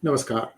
Namaskar.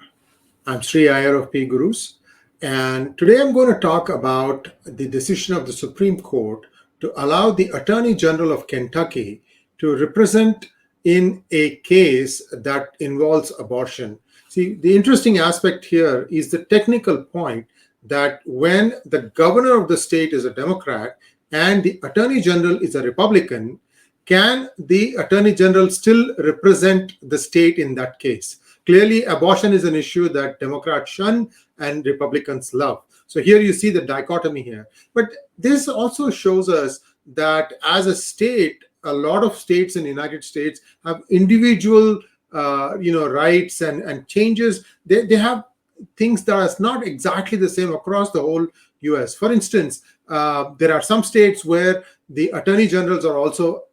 I'm Sri Iyer of PGurus, and today I'm going to talk about the decision of the Supreme Court to allow the Attorney General of Kentucky to represent in a case that involves abortion. See, the interesting aspect here is the technical point that when the governor of the state is a Democrat and the Attorney General is a Republican, can the Attorney General still represent the state in that case? Clearly, abortion is an issue that Democrats shun and Republicans love. So here you see the dichotomy here. But this also shows us that as a state, a lot of states in the United States have individual rights and changes. They have things that are not exactly the same across the whole US. For instance, there are some states where the attorney generals are also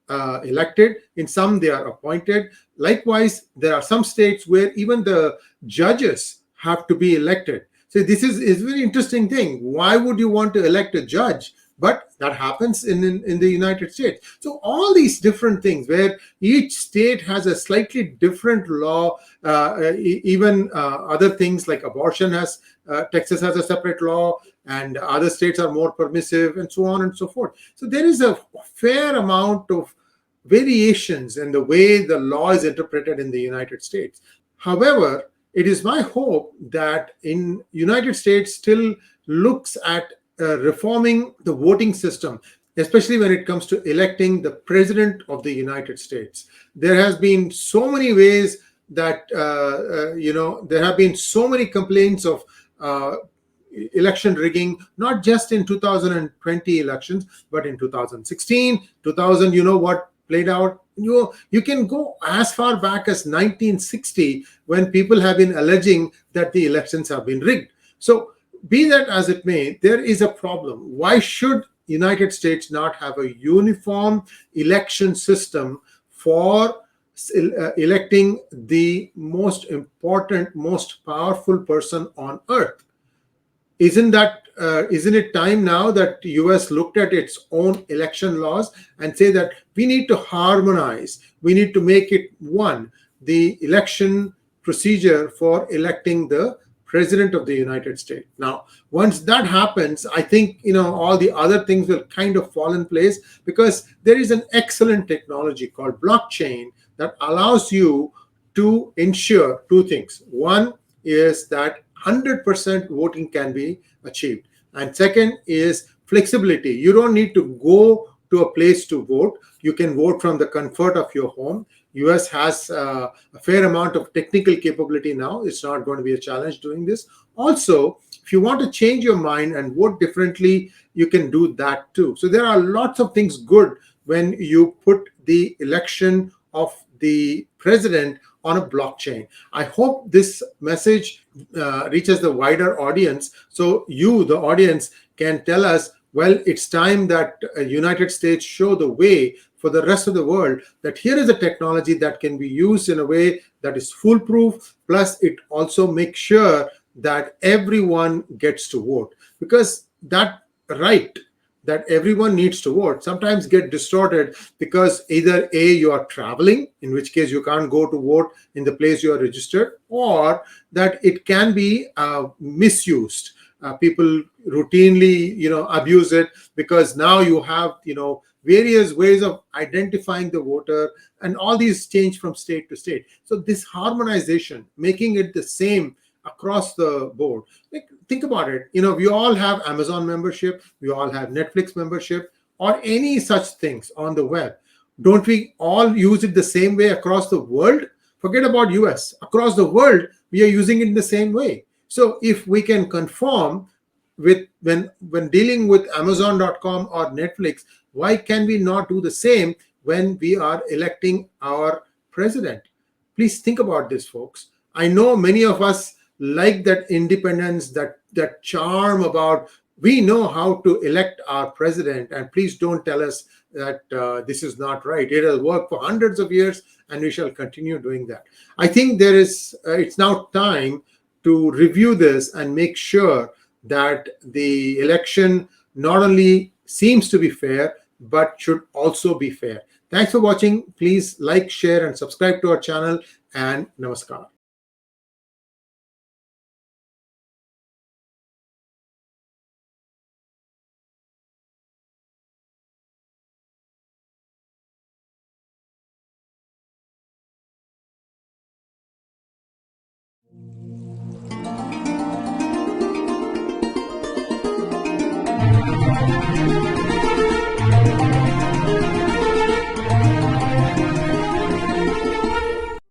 elected. In some, they are appointed. Likewise, there are some states where even the judges have to be elected. So this is a very interesting thing. Why would you want to elect a judge? But that happens in the United States. So all these different things where each state has a slightly different law, even other things like abortion has, Texas has a separate law, and other states are more permissive, and so on and so forth. So there is a fair amount of variations in the way the law is interpreted in the United States. However, it is my hope that in United States still looks at reforming the voting system, especially when it comes to electing the president of the United States. There has been so many ways that, there have been so many complaints of election rigging, not just in 2020 elections, but in 2016, 2000, what played out. You can go as far back as 1960 when people have been alleging that the elections have been rigged. So be that as it may, there is a problem. Why should United States not have a uniform election system for electing the most important, most powerful person on earth? Isn't it time now that the US looked at its own election laws and say that we need to harmonize, we need to make it one, the election procedure for electing the President of the United States. Now, once that happens, I think, all the other things will kind of fall in place, because there is an excellent technology called blockchain that allows you to ensure two things. One is that 100% voting can be achieved. And second is flexibility. You don't need to go to a place to vote. You can vote from the comfort of your home. US has a fair amount of technical capability now. It's not going to be a challenge doing this. Also, if you want to change your mind and vote differently, you can do that too. So there are lots of things good when you put the election of the president on a blockchain. I hope this message reaches the wider audience, so you, the audience, can tell us, well, it's time that United States show the way for the rest of the world, that here is a technology that can be used in a way that is foolproof, plus it also makes sure that everyone gets to vote. Because that right that everyone needs to vote sometimes get distorted because either A, you are traveling, in which case you can't go to vote in the place you are registered, or that it can be misused. People routinely, abuse it, because now you have, various ways of identifying the voter, and all these change from state to state. So this harmonization, making it the same across the board. Think about it. We all have Amazon membership, we all have Netflix membership, or any such things on the web. Don't we all use it the same way across the world? Forget about US. Across the world, we are using it in the same way. So if we can conform with when dealing with Amazon.com or Netflix, why can we not do the same when we are electing our president? Please think about this, folks. I know many of us like that independence, that charm about, we know how to elect our president, and please don't tell us that this is not right. It has worked for hundreds of years, and we shall continue doing that. I think it's now time to review this and make sure that the election not only seems to be fair, but should also be fair. Thanks for watching. Please like, share, and subscribe to our channel, and namaskar.